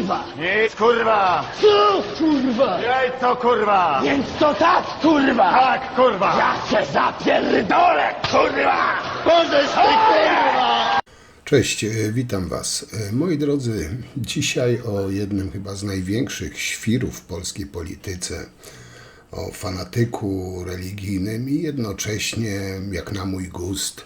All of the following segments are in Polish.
kurwa! Nic, kurwa! Co, kurwa? Jajco, kurwa! Więc to tak, kurwa! Tak, kurwa! Ja cię zapierdolę, kurwa! Możesz ty, kurwa! Cześć, witam Was. Moi drodzy, dzisiaj o jednym chyba z największych świrów w polskiej polityce, o fanatyku religijnym i jednocześnie, jak na mój gust,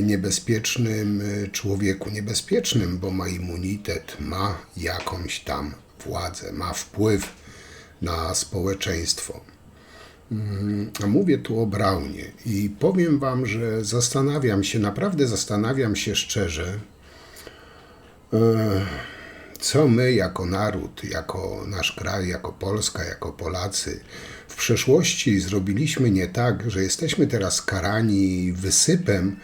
niebezpiecznym człowieku. Niebezpiecznym, bo ma immunitet, ma jakąś tam władzę, ma wpływ na społeczeństwo. A mówię tu o Braunie i powiem Wam, że naprawdę zastanawiam się szczerze, co my jako naród, jako nasz kraj, jako Polska, jako Polacy w przeszłości zrobiliśmy nie tak, że jesteśmy teraz karani wysypem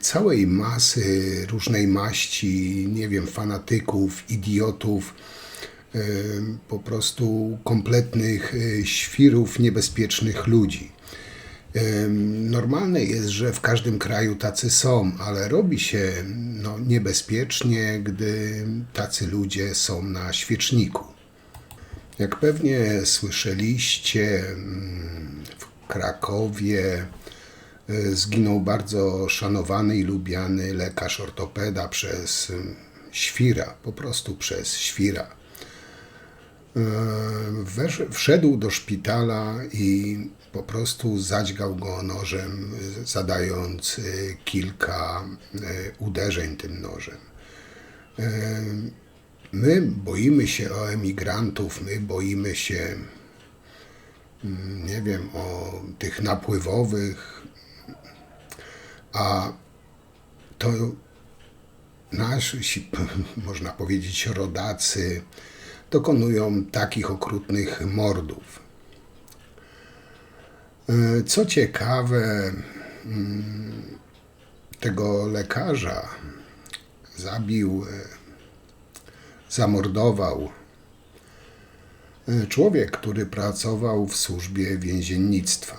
całej masy różnej maści, nie wiem, fanatyków, idiotów, po prostu kompletnych świrów, niebezpiecznych ludzi. Normalne jest, że w każdym kraju tacy są, ale robi się niebezpiecznie, gdy tacy ludzie są na świeczniku. Jak pewnie słyszeliście, w Krakowie zginął bardzo szanowany i lubiany lekarz ortopeda przez świra, po prostu przez świra. Wszedł do szpitala i po prostu zadźgał go nożem, zadając kilka uderzeń tym nożem. My boimy się o emigrantów, my boimy się, nie wiem, o tych napływowych, a to nasi, można powiedzieć, rodacy dokonują takich okrutnych mordów. Co ciekawe, tego lekarza zamordował człowiek, który pracował w służbie więziennictwa.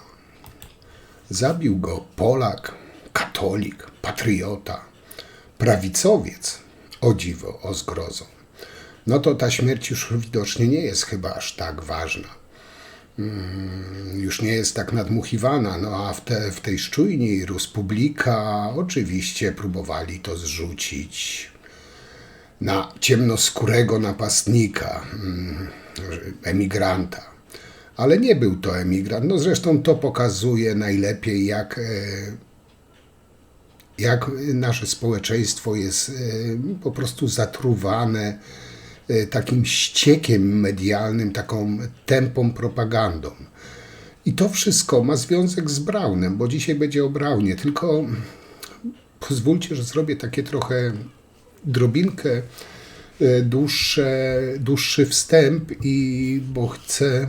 Zabił go Polak, katolik, patriota, prawicowiec, o dziwo, o zgrozo. No to ta śmierć już widocznie nie jest chyba aż tak ważna. Już nie jest tak nadmuchiwana, a w tej szczujni Ruspublika oczywiście próbowali to zrzucić na ciemnoskórego napastnika, emigranta. Ale nie był to emigrant. Zresztą to pokazuje najlepiej, jak nasze społeczeństwo jest po prostu zatruwane takim ściekiem medialnym, taką tępą propagandą. I to wszystko ma związek z Braunem, bo dzisiaj będzie o Braunie, tylko pozwólcie, że zrobię takie trochę drobinkę dłuższy wstęp, bo chcę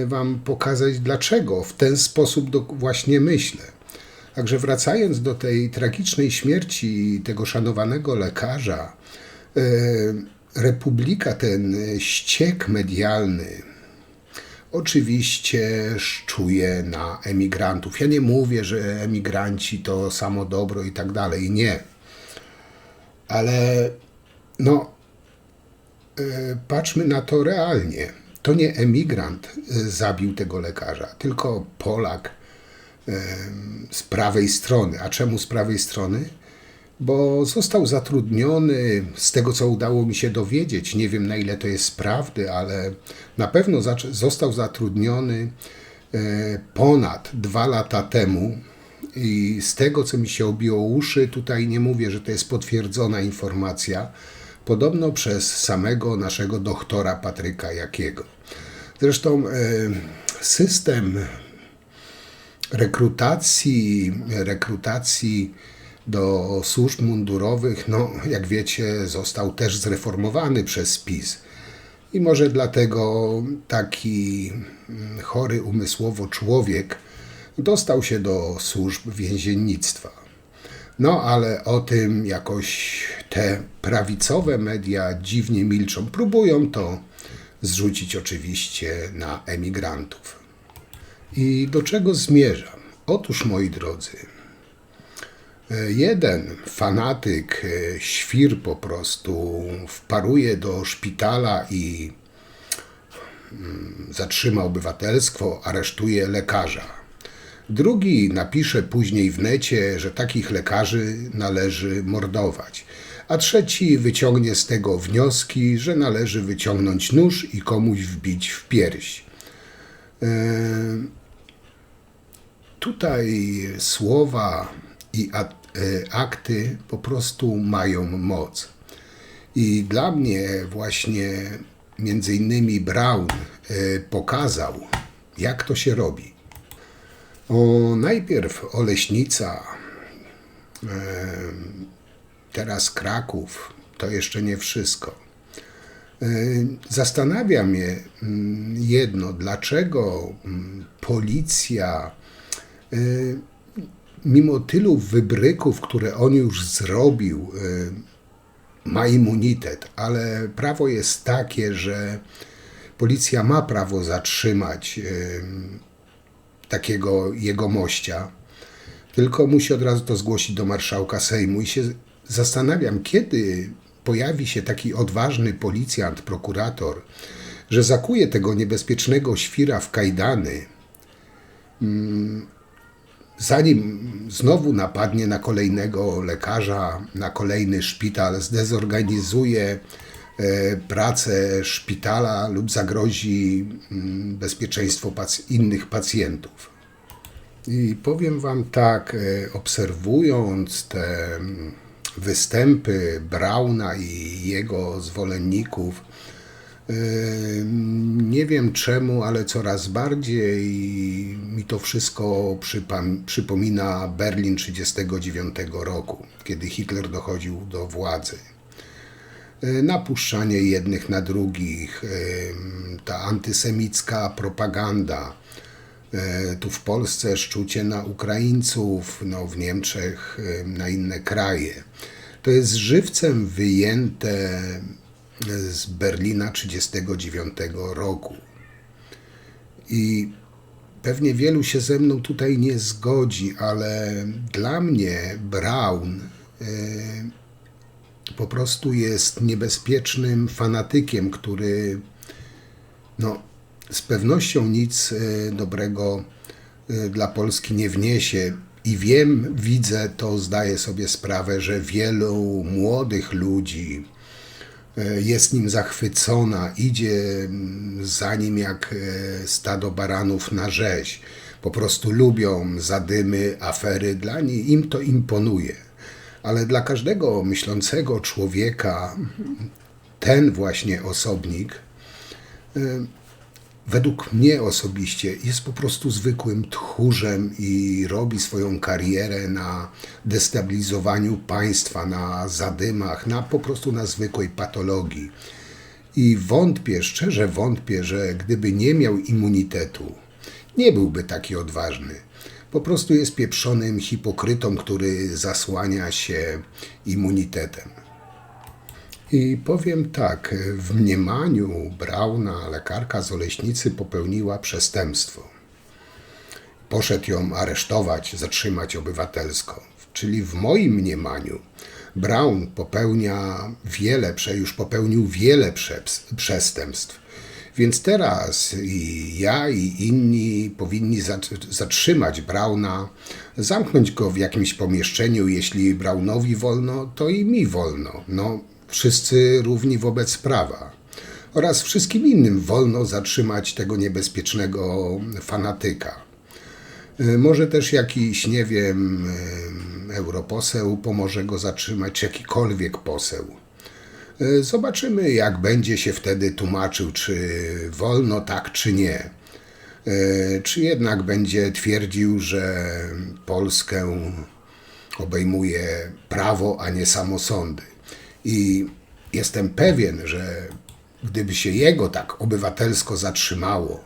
Wam pokazać, dlaczego w ten sposób właśnie myślę. Także wracając do tej tragicznej śmierci tego szanowanego lekarza, Republika, ten ściek medialny, oczywiście szczuje na emigrantów. Ja nie mówię, że emigranci to samo dobro i tak dalej, nie. Ale patrzmy na to realnie. To nie emigrant zabił tego lekarza, tylko Polak z prawej strony. A czemu z prawej strony? Bo został zatrudniony, z tego co udało mi się dowiedzieć, nie wiem na ile to jest prawdy, ale na pewno został zatrudniony ponad 2 lata temu i z tego co mi się obiło uszy, tutaj nie mówię, że to jest potwierdzona informacja, podobno przez samego naszego doktora Patryka Jakiego. Zresztą system rekrutacji do służb mundurowych, jak wiecie, został też zreformowany przez PiS. I może dlatego taki chory umysłowo człowiek dostał się do służb więziennictwa. Ale o tym jakoś te prawicowe media dziwnie milczą. Próbują to zrzucić oczywiście na emigrantów. I do czego zmierzam? Otóż, moi drodzy, Jeden fanatyk, świr po prostu, wparuje do szpitala i zatrzyma obywatelstwo, aresztuje lekarza. Drugi napisze później w necie, że takich lekarzy należy mordować. A trzeci wyciągnie z tego wnioski, że należy wyciągnąć nóż i komuś wbić w pierś. Tutaj słowa i akty po prostu mają moc. I dla mnie właśnie między innymi Braun pokazał, jak to się robi. Najpierw Oleśnica, teraz Kraków, to jeszcze nie wszystko. Zastanawia mnie jedno, dlaczego policja mimo tylu wybryków, które on już zrobił, ma immunitet, ale prawo jest takie, że policja ma prawo zatrzymać takiego jegomościa, tylko musi od razu to zgłosić do marszałka Sejmu. I się zastanawiam, kiedy pojawi się taki odważny policjant, prokurator, że zakuje tego niebezpiecznego świra w kajdany, zanim znowu napadnie na kolejnego lekarza, na kolejny szpital, zdezorganizuje pracę szpitala lub zagrozi bezpieczeństwo innych pacjentów. I powiem wam tak, obserwując te występy Brauna i jego zwolenników, nie wiem czemu, ale coraz bardziej mi to wszystko przypomina Berlin 1939 roku, kiedy Hitler dochodził do władzy. Napuszczanie jednych na drugich, ta antysemicka propaganda, tu w Polsce szczucie na Ukraińców, no w Niemczech na inne kraje. To jest żywcem wyjęte z Berlina 1939 roku. I pewnie wielu się ze mną tutaj nie zgodzi, ale dla mnie Braun po prostu jest niebezpiecznym fanatykiem, który z pewnością nic dobrego dla Polski nie wniesie. I widzę to, zdaję sobie sprawę, że wielu młodych ludzi jest nim zachwycona, idzie za nim jak stado baranów na rzeź. Po prostu lubią zadymy, afery, im to imponuje. Ale dla każdego myślącego człowieka ten właśnie osobnik, według mnie osobiście, jest po prostu zwykłym tchórzem i robi swoją karierę na destabilizowaniu państwa, na zadymach, po prostu na zwykłej patologii. I szczerze wątpię, że gdyby nie miał immunitetu, nie byłby taki odważny. Po prostu jest pieprzonym hipokrytą, który zasłania się immunitetem. I powiem tak, w mniemaniu Brauna lekarka z Oleśnicy popełniła przestępstwo. Poszedł ją aresztować, zatrzymać obywatelsko. Czyli w moim mniemaniu Braun już popełnił wiele przestępstw. Więc teraz i ja, i inni powinni zatrzymać Brauna, zamknąć go w jakimś pomieszczeniu. Jeśli Braunowi wolno, to i mi wolno. Wszyscy równi wobec prawa. Oraz wszystkim innym wolno zatrzymać tego niebezpiecznego fanatyka. Może też jakiś, nie wiem, europoseł pomoże go zatrzymać, czy jakikolwiek poseł. Zobaczymy, jak będzie się wtedy tłumaczył, czy wolno, tak czy nie. Czy jednak będzie twierdził, że Polskę obejmuje prawo, a nie samosądy. I jestem pewien, że gdyby się jego tak obywatelsko zatrzymało,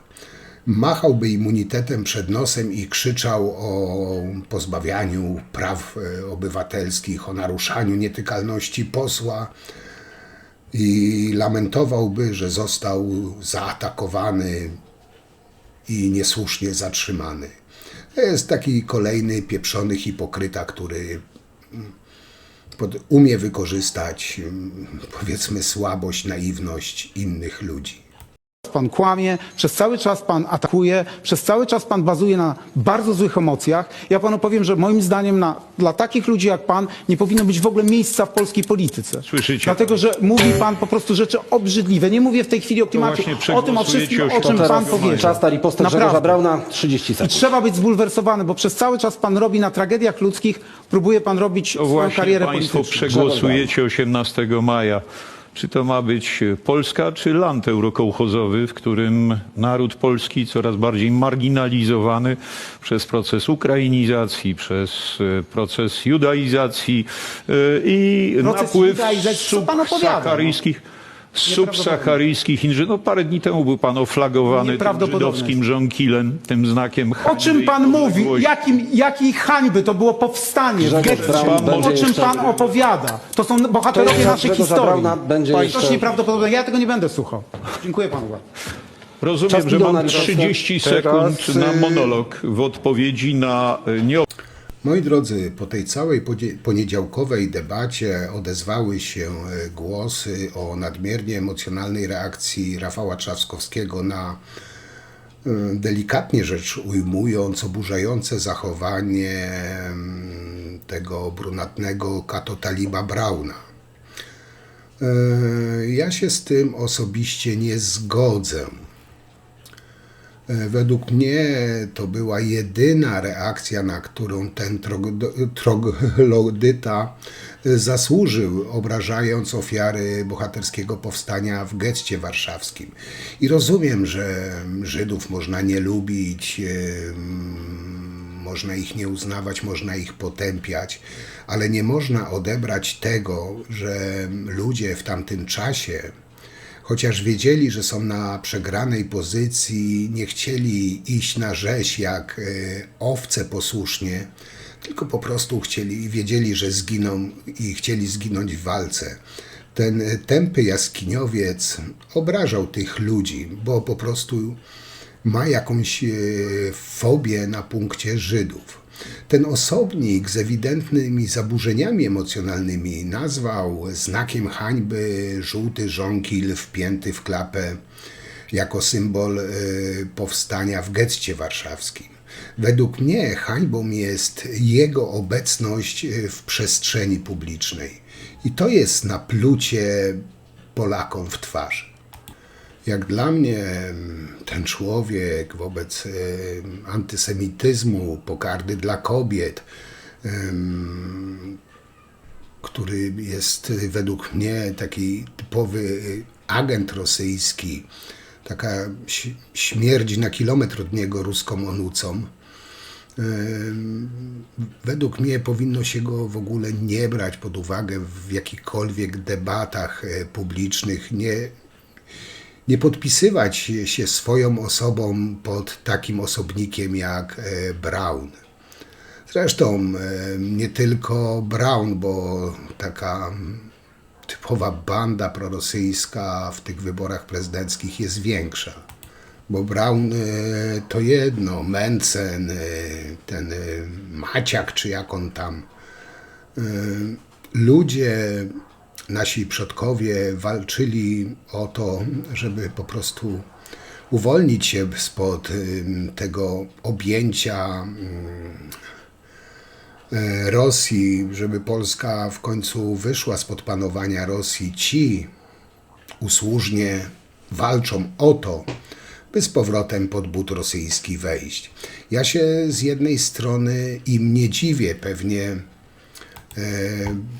machałby immunitetem przed nosem i krzyczał o pozbawianiu praw obywatelskich, o naruszaniu nietykalności posła i lamentowałby, że został zaatakowany i niesłusznie zatrzymany. To jest taki kolejny pieprzony hipokryta, który umie wykorzystać, powiedzmy, słabość, naiwność innych ludzi. Pan kłamie, przez cały czas pan atakuje, przez cały czas pan bazuje na bardzo złych emocjach. Ja panu powiem, że moim zdaniem dla takich ludzi jak pan nie powinno być w ogóle miejsca w polskiej polityce. Słyszycie? Dlatego, że mówi pan po prostu rzeczy obrzydliwe. Nie mówię w tej chwili o klimacie, właśnie o tym, o wszystkim, o czym teraz pan powiedział. Czas na ripostę Grzegorza Brauna, 30 I sekund. trzeba być zbulwersowany, bo przez cały czas pan robi na tragediach ludzkich, próbuje pan robić To swoją właśnie karierę państwo polityczną. przegłosujecie 18 maja. Czy to ma być Polska, czy land eurokołchozowy, w którym naród polski coraz bardziej marginalizowany przez proces ukrainizacji, przez proces judaizacji i Proces napływ judaizacji, co pan opowiada, subsaharyjskich inżynierów. No parę dni temu był pan oflagowany tym Nieprawdopodobne żydowskim żonkilem, tym znakiem O hańby czym i pan mówi? podległości. Jakiej hańby? To było powstanie w Grzegorz getcie. Braun O będzie czym jeszcze- pan opowiada? To są bohaterowie To jest naszej Grzegorza historii. Brauna, będzie To jeszcze- jest nieprawdopodobne. Ja tego nie będę słuchał. Dziękuję panu bardzo. Rozumiem, Czas że minął mam na listę. 30 Teraz, sekund na monolog w odpowiedzi na Moi drodzy, po tej całej poniedziałkowej debacie odezwały się głosy o nadmiernie emocjonalnej reakcji Rafała Trzaskowskiego na, delikatnie rzecz ujmując, oburzające zachowanie tego brunatnego katotaliba Brauna. Ja się z tym osobiście nie zgodzę. Według mnie to była jedyna reakcja, na którą ten troglodyta zasłużył, obrażając ofiary bohaterskiego powstania w getcie warszawskim. I rozumiem, że Żydów można nie lubić, można ich nie uznawać, można ich potępiać, ale nie można odebrać tego, że ludzie w tamtym czasie, chociaż wiedzieli, że są na przegranej pozycji, nie chcieli iść na rzeź jak owce posłusznie, tylko po prostu wiedzieli, że zginą i chcieli zginąć w walce. Ten tępy jaskiniowiec obrażał tych ludzi, bo po prostu ma jakąś fobię na punkcie Żydów. Ten osobnik z ewidentnymi zaburzeniami emocjonalnymi nazwał znakiem hańby żółty żonkil wpięty w klapę jako symbol powstania w getcie warszawskim. Według mnie hańbą jest jego obecność w przestrzeni publicznej. I to jest naplucie Polakom w twarz. Jak dla mnie ten człowiek wobec antysemityzmu, pogardy dla kobiet, który jest według mnie taki typowy agent rosyjski, taka śmierć na kilometr od niego ruską onucą, według mnie powinno się go w ogóle nie brać pod uwagę w jakichkolwiek debatach publicznych, nie podpisywać się swoją osobą pod takim osobnikiem jak Braun. Zresztą nie tylko Braun, bo taka typowa banda prorosyjska w tych wyborach prezydenckich jest większa. Bo Braun to jedno, Mencen, ten Maciak, czy jak on tam. Ludzie, nasi przodkowie walczyli o to, żeby po prostu uwolnić się spod tego objęcia Rosji, żeby Polska w końcu wyszła spod panowania Rosji. Ci usłużnie walczą o to, by z powrotem pod but rosyjski wejść. Ja się z jednej strony im nie dziwię,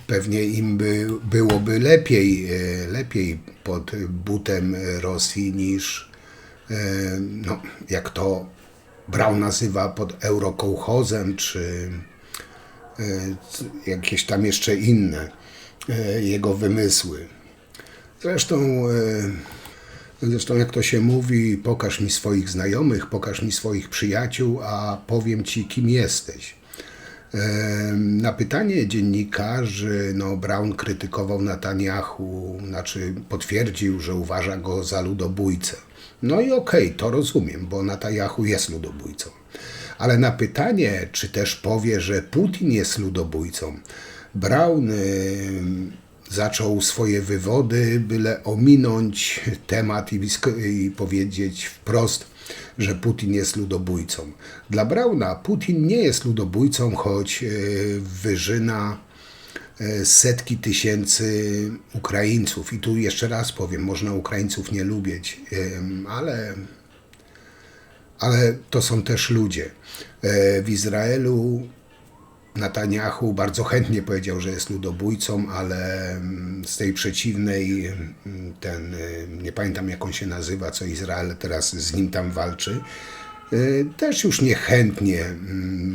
pewnie im byłoby lepiej pod butem Rosji niż, no, jak to Braun nazywa, pod eurokołchozem, czy jakieś tam jeszcze inne jego wymysły. Zresztą jak to się mówi, pokaż mi swoich znajomych, pokaż mi swoich przyjaciół, a powiem ci, kim jesteś. Na pytanie dziennikarzy, Braun krytykował Netanyahu, znaczy potwierdził, że uważa go za ludobójcę. No i okej, to rozumiem, bo Netanyahu jest ludobójcą. Ale na pytanie, czy też powie, że Putin jest ludobójcą, Braun zaczął swoje wywody, byle ominąć temat i powiedzieć wprost, że Putin jest ludobójcą. Dla Brauna Putin nie jest ludobójcą, choć wyżyna setki tysięcy Ukraińców. I tu jeszcze raz powiem, można Ukraińców nie lubić, ale to są też ludzie. W Izraelu Netanjahu bardzo chętnie powiedział, że jest ludobójcą, ale z tej przeciwnej, nie pamiętam jak on się nazywa, co Izrael teraz z nim tam walczy, też już niechętnie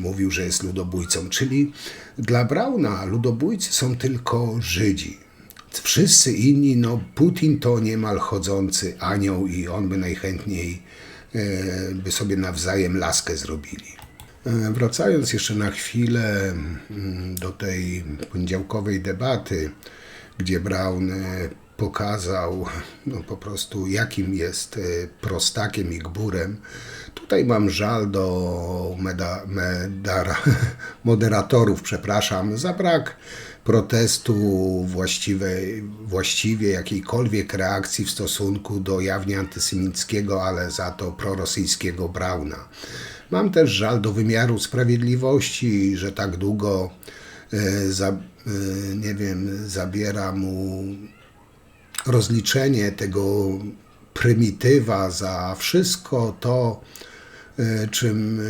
mówił, że jest ludobójcą. Czyli dla Brauna ludobójcy są tylko Żydzi. Wszyscy inni, no Putin to niemal chodzący anioł i on by najchętniej by sobie nawzajem laskę zrobili. Wracając jeszcze na chwilę do tej poniedziałkowej debaty, gdzie Braun pokazał po prostu, jakim jest prostakiem i gburem. Tutaj mam żal do moderatorów, za brak protestu właściwie jakiejkolwiek reakcji w stosunku do jawnie antysemickiego, ale za to prorosyjskiego Brauna. Mam też żal do wymiaru sprawiedliwości, że tak długo zabiera mu rozliczenie tego prymitywa za wszystko to, czym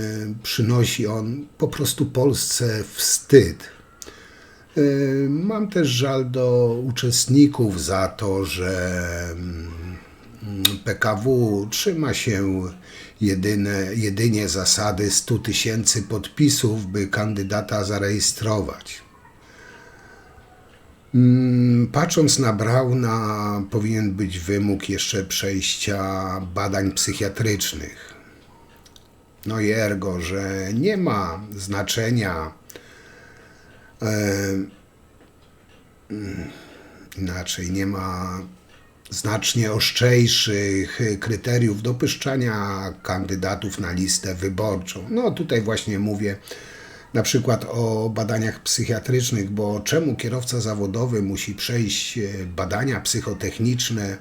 przynosi on po prostu Polsce wstyd. Mam też żal do uczestników za to, że PKW trzyma się jedynie zasady 100 000 podpisów, by kandydata zarejestrować. Patrząc na Brauna, powinien być wymóg jeszcze przejścia badań psychiatrycznych. No i ergo, że nie ma znaczenia, nie ma znacznie ostrzejszych kryteriów dopuszczania kandydatów na listę wyborczą. No tutaj właśnie mówię na przykład o badaniach psychiatrycznych, bo czemu kierowca zawodowy musi przejść badania psychotechniczne,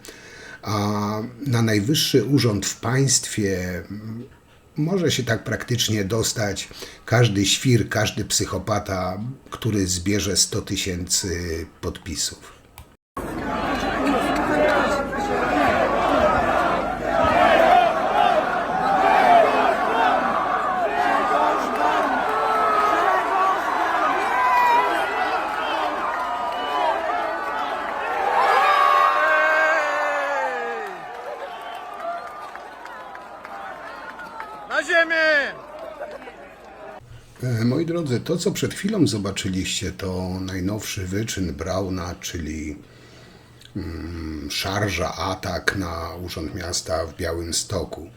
a na najwyższy urząd w państwie może się tak praktycznie dostać każdy świr, każdy psychopata, który zbierze 100 000 podpisów. Na ziemię! Moi drodzy, to co przed chwilą zobaczyliście, to najnowszy wyczyn Brauna, czyli szarża, atak na Urząd Miasta w Białymstoku.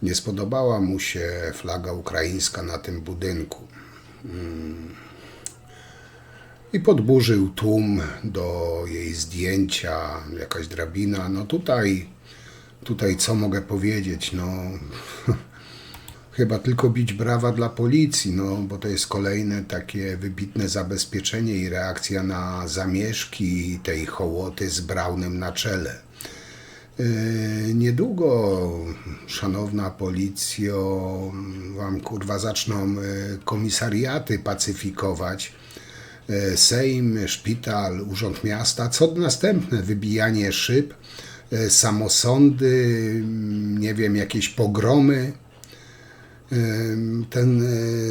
Nie spodobała mu się flaga ukraińska na tym budynku. I podburzył tłum do jej zdjęcia, jakaś drabina. No tutaj co mogę powiedzieć, no chyba tylko bić brawa dla policji, no bo to jest kolejne takie wybitne zabezpieczenie i reakcja na zamieszki tej hołoty z Braunem na czele. Niedługo, szanowna policjo, wam zaczną komisariaty pacyfikować. Sejm, szpital, Urząd Miasta, co następne? Wybijanie szyb, samosądy, nie wiem, jakieś pogromy. Ten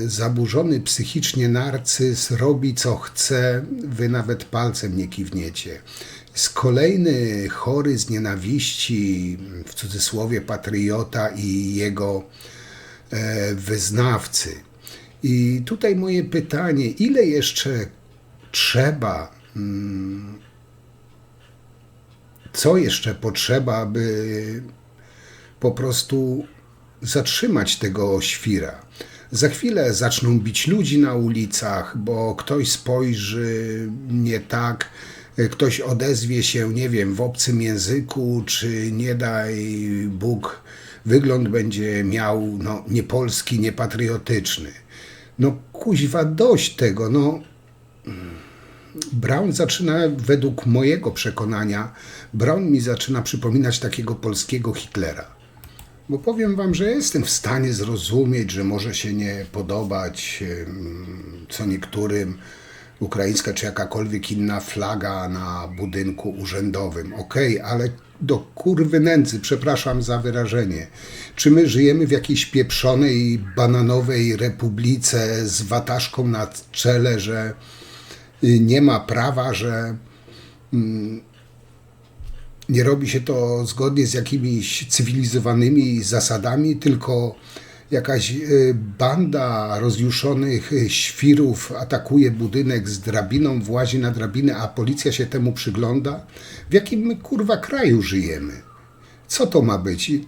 zaburzony psychicznie narcyz robi co chce, wy nawet palcem nie kiwniecie. Jest kolejny chory z nienawiści, w cudzysłowie patriota i jego wyznawcy. I tutaj moje pytanie, ile jeszcze trzeba, co jeszcze potrzeba, by po prostu zatrzymać tego świra? Za chwilę zaczną bić ludzi na ulicach, bo ktoś spojrzy nie tak, ktoś odezwie się, nie wiem, w obcym języku, czy nie daj Bóg, wygląd będzie miał niepolski, niepatriotyczny. No kuźwa, dość tego, no. Braun zaczyna, według mojego przekonania, Braun mi zaczyna przypominać takiego polskiego Hitlera. Bo powiem wam, że jestem w stanie zrozumieć, że może się nie podobać co niektórym ukraińska czy jakakolwiek inna flaga na budynku urzędowym. Okej, ale do kurwy nędzy, przepraszam za wyrażenie. Czy my żyjemy w jakiejś pieprzonej, bananowej republice z wataszką na czele, że nie ma prawa, że nie robi się to zgodnie z jakimiś cywilizowanymi zasadami, tylko jakaś banda rozjuszonych świrów atakuje budynek z drabiną, włazi na drabinę, a policja się temu przygląda? W jakim my, kurwa, kraju żyjemy? Co to ma być? I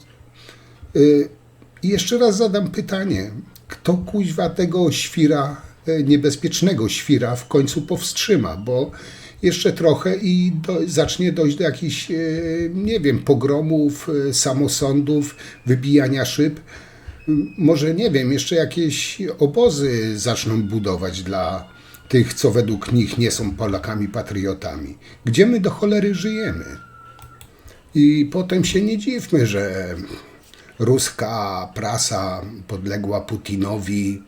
jeszcze raz zadam pytanie. Kto, kuźwa, tego świra, niebezpiecznego świra w końcu powstrzyma? Bo jeszcze trochę i zacznie dojść do jakichś, nie wiem, pogromów, samosądów, wybijania szyb. Może, nie wiem, jeszcze jakieś obozy zaczną budować dla tych, co według nich nie są Polakami, patriotami. Gdzie my do cholery żyjemy? I potem się nie dziwmy, że ruska prasa podległa Putinowi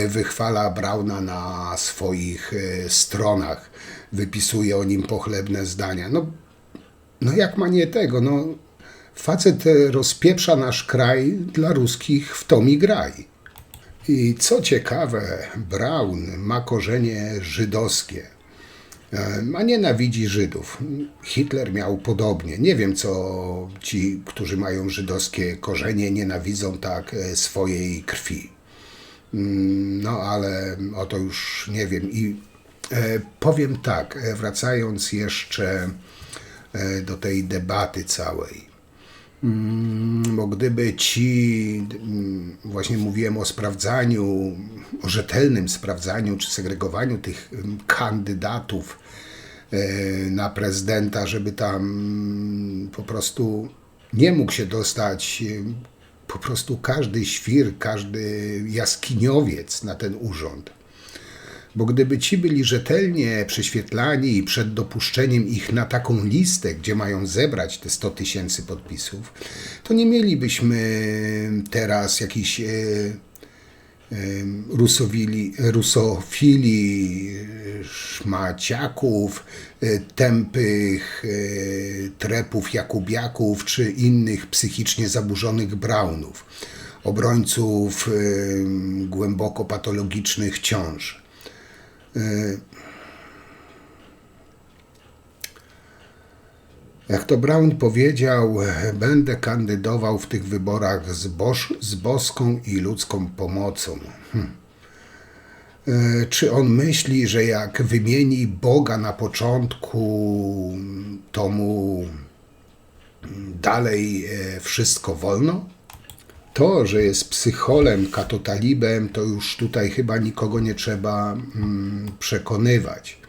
wychwala Brauna na swoich stronach, wypisuje o nim pochlebne zdania. No jak ma nie tego, no facet rozpieprza nasz kraj, dla ruskich w to mi graj. I co ciekawe, Braun ma korzenie żydowskie, a nienawidzi Żydów. Hitler miał podobnie. Nie wiem, co ci, którzy mają żydowskie korzenie, nienawidzą tak swojej krwi. No ale o to już nie wiem. I powiem tak, wracając jeszcze do tej debaty całej. Bo gdyby ci, właśnie mówiłem o sprawdzaniu, o rzetelnym sprawdzaniu czy segregowaniu tych kandydatów na prezydenta, żeby tam po prostu nie mógł się dostać po prostu każdy świr, każdy jaskiniowiec na ten urząd. Bo gdyby ci byli rzetelnie prześwietlani i przed dopuszczeniem ich na taką listę, gdzie mają zebrać te 100 000 podpisów, to nie mielibyśmy teraz jakichś rusofili, szmaciaków, tępych trepów, jakubiaków czy innych psychicznie zaburzonych Braunów, obrońców głęboko patologicznych ciąż. Jak to Braun powiedział, będę kandydował w tych wyborach z boską i ludzką pomocą. Czy on myśli, że jak wymieni Boga na początku, to mu dalej wszystko wolno? To, że jest psycholem, katotalibem, to już tutaj chyba nikogo nie trzeba przekonywać.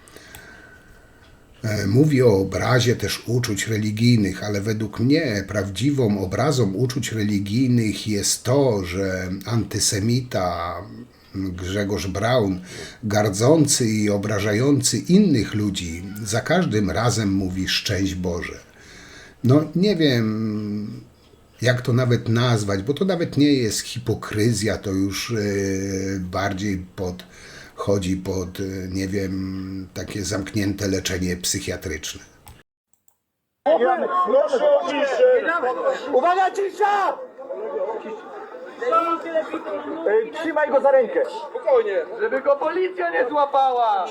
Mówi o obrazie też uczuć religijnych, ale według mnie prawdziwą obrazą uczuć religijnych jest to, że antysemita Grzegorz Braun, gardzący i obrażający innych ludzi, za każdym razem mówi szczęść Boże. No nie wiem, jak to nawet nazwać, bo to nawet nie jest hipokryzja, to już bardziej chodzi pod, nie wiem, takie zamknięte leczenie psychiatryczne. Proszę o ciszę! Uwaga, cisza! Trzymaj go za rękę. Spokojnie! Żeby go policja nie złapała.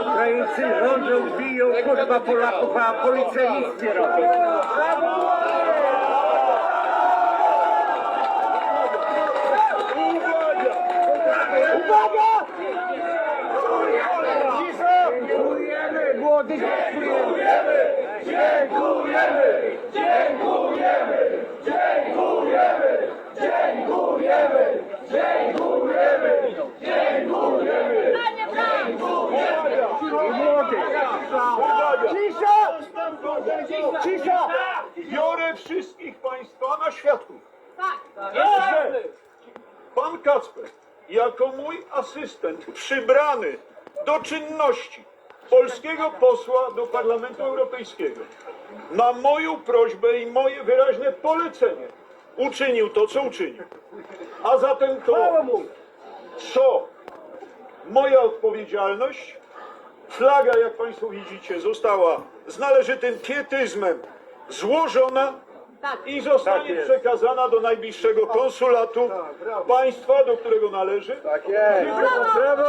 Ukraińcy rządzą, biją, kurwa, Polaków, a policja nic nie robi. Uwaga! Cisza! Dziękujemy, młody, dziękujemy! Dziękujemy! Dziękujemy! Dziękujemy! Dziękujemy! Dziękujemy! Dziękujemy! Młody! Cisza! Cisza! Biorę Proszę wszystkich Państwa na świadków, że pan Kacper, jako mój asystent przybrany do czynności polskiego posła do Parlamentu Europejskiego, na moją prośbę i moje wyraźne polecenie uczynił to, co uczynił. A zatem to, co moja odpowiedzialność, flaga, jak Państwo widzicie, została z należytym pietyzmem złożona i zostanie przekazana do najbliższego konsulatu państwa, do którego należy. Tak jest. Brawo!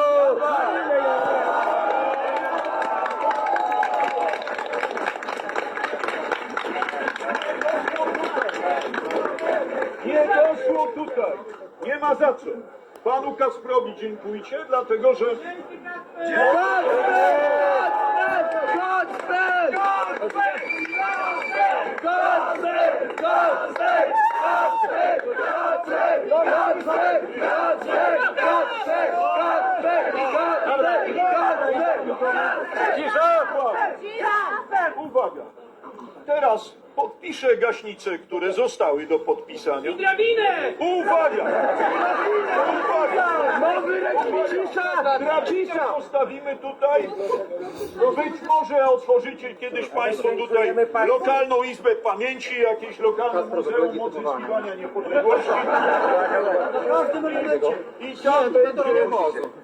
Nie doszło tutaj, nie ma za co. Panu Kacprowi dziękujcie, dlatego że... Uwaga! Teraz podpiszę gaśnice, które zostały do podpisania. I drabinę! Uwaga! Uwaga! Nowy drabinę postawimy tutaj. Być może otworzycie kiedyś Państwo tutaj lokalną izbę pamięci, jakieś lokalne muzeum odzyskiwania niepodległości.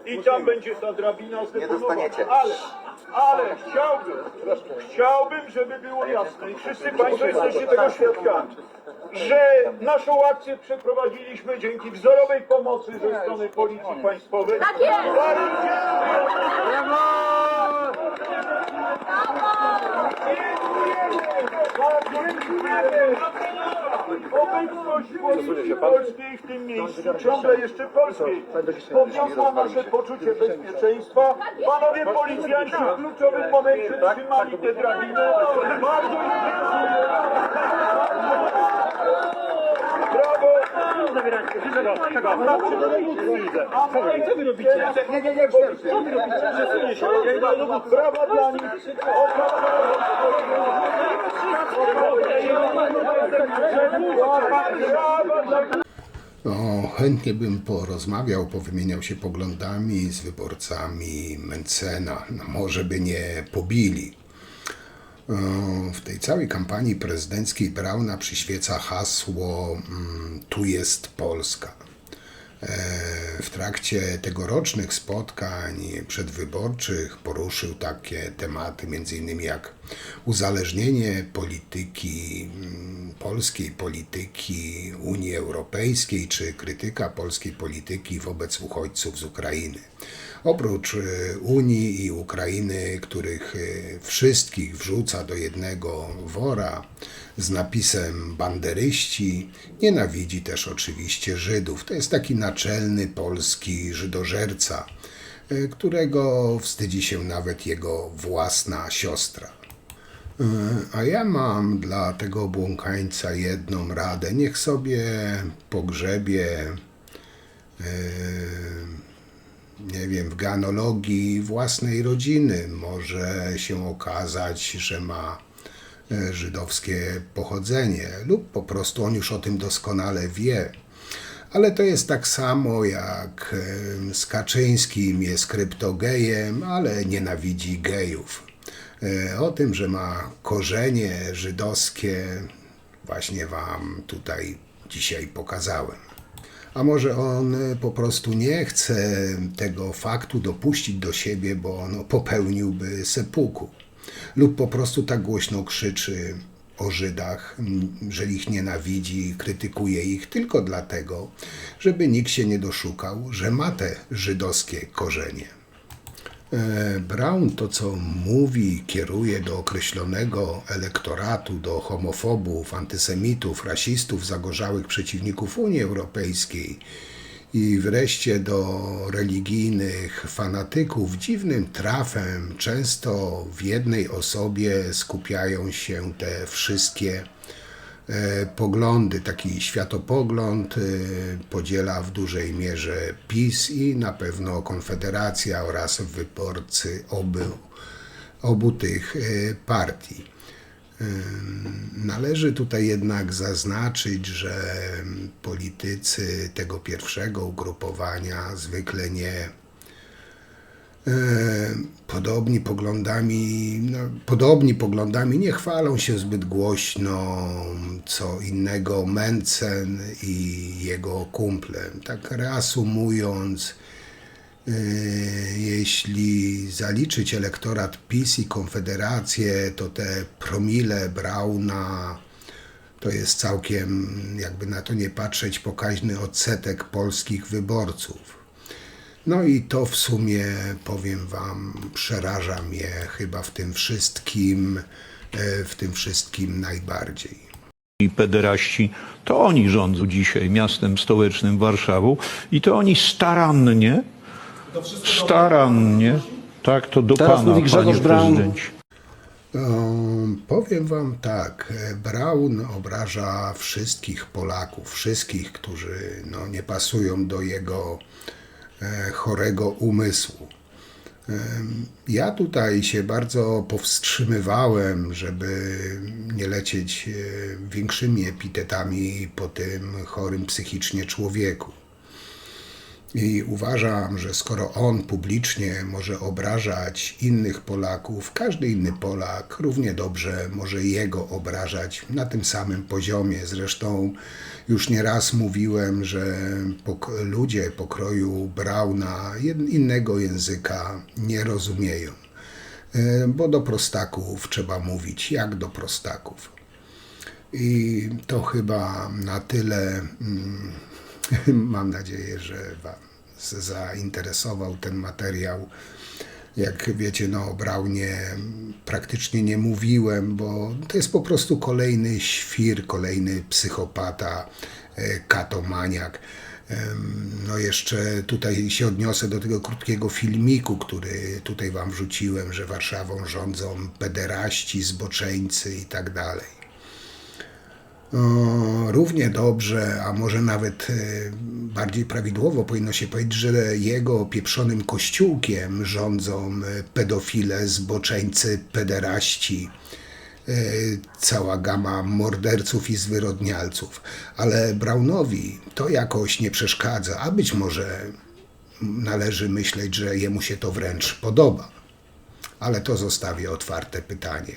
I tam będzie ta drabina zdeponowana. Ale chciałbym, żeby było jasne i wszyscy Państwo jesteście tego świadkami, że naszą akcję przeprowadziliśmy dzięki wzorowej pomocy ze strony Policji Państwowej. Tak jest! Obecność Policji Polskiej w tym miejscu, ciągle jeszcze polskiej, podniosła nasze poczucie bezpieczeństwa. Panowie policjanci w kluczowym momencie trzymali te drabiny. Bardzo dziękuję. Brawo! Co wy robicie? Nie, co wy robicie? Brawa dla nich. No, chętnie bym porozmawiał, powymieniał się poglądami z wyborcami Mentzena. No, może by nie pobili. W tej całej kampanii prezydenckiej Brauna przyświeca hasło tu jest Polska. W trakcie tegorocznych spotkań przedwyborczych poruszył takie tematy m.in. jak uzależnienie polityki, polskiej polityki Unii Europejskiej czy krytyka polskiej polityki wobec uchodźców z Ukrainy. Oprócz Unii i Ukrainy, których wszystkich wrzuca do jednego wora z napisem banderyści, nienawidzi też oczywiście Żydów. To jest taki naczelny polski żydożerca, którego wstydzi się nawet jego własna siostra. A ja mam dla tego błąkańca jedną radę. Niech sobie pogrzebie nie wiem, w genealogii własnej rodziny. Może się okazać, że ma żydowskie pochodzenie lub po prostu on już o tym doskonale wie. Ale to jest tak samo jak z Kaczyńskim, jest kryptogejem, ale nienawidzi gejów. O tym, że ma korzenie żydowskie, właśnie wam tutaj dzisiaj pokazałem. A może on po prostu nie chce tego faktu dopuścić do siebie, bo on popełniłby seppuku. Lub po prostu tak głośno krzyczy o Żydach, że ich nienawidzi, krytykuje ich tylko dlatego, żeby nikt się nie doszukał, że ma te żydowskie korzenie. Braun to, co mówi, kieruje do określonego elektoratu, do homofobów, antysemitów, rasistów, zagorzałych przeciwników Unii Europejskiej i wreszcie do religijnych fanatyków. Dziwnym trafem często w jednej osobie skupiają się te wszystkie poglądy. Taki światopogląd podziela w dużej mierze PiS i na pewno Konfederacja oraz wyborcy obu tych partii. Należy tutaj jednak zaznaczyć, że politycy tego pierwszego ugrupowania zwykle nie podobni poglądami nie chwalą się zbyt głośno, co innego Mencen i jego kumple. Tak reasumując, jeśli zaliczyć elektorat PiS i Konfederację, to te promile Brauna to jest całkiem, jakby na to nie patrzeć, pokaźny odsetek polskich wyborców. No i to w sumie, powiem wam, przeraża mnie chyba w tym wszystkim najbardziej. I pederaści, to oni rządzą dzisiaj miastem stołecznym Warszawą i to oni starannie, tak to do Teraz pana, mówi Grzegorz panie Braun. prezydencie. Powiem wam tak, Braun obraża wszystkich Polaków, wszystkich, którzy nie pasują do jego chorego umysłu. Ja tutaj się bardzo powstrzymywałem, żeby nie lecieć większymi epitetami po tym chorym psychicznie człowieku. I uważam, że skoro on publicznie może obrażać innych Polaków, każdy inny Polak równie dobrze może jego obrażać na tym samym poziomie. Zresztą już nieraz mówiłem, że ludzie pokroju Brauna innego języka nie rozumieją, bo do prostaków trzeba mówić jak do prostaków. I to chyba na tyle. Mam nadzieję, że was zainteresował ten materiał. Jak wiecie, o Braunie praktycznie nie mówiłem, bo to jest po prostu kolejny świr, kolejny psychopata, katomaniak. Jeszcze tutaj się odniosę do tego krótkiego filmiku, który tutaj wam wrzuciłem, że Warszawą rządzą pederaści, zboczeńcy i tak dalej. Równie dobrze, a może nawet bardziej prawidłowo powinno się powiedzieć, że jego pieprzonym kościółkiem rządzą pedofile, zboczeńcy, pederaści, cała gama morderców i zwyrodnialców. Ale Braunowi to jakoś nie przeszkadza, a być może należy myśleć, że jemu się to wręcz podoba. Ale to zostawię otwarte pytanie.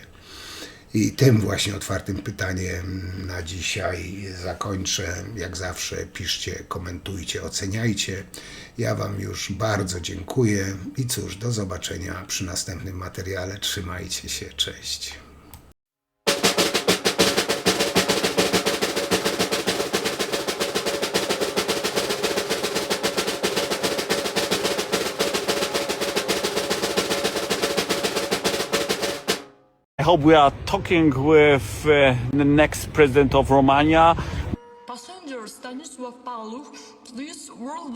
I tym właśnie otwartym pytaniem na dzisiaj zakończę. Jak zawsze piszcie, komentujcie, oceniajcie. Ja wam już bardzo dziękuję i cóż, do zobaczenia przy następnym materiale. Trzymajcie się, cześć. I hope we are talking with the next president of Romania. Passenger Stanisław Paluch, please world.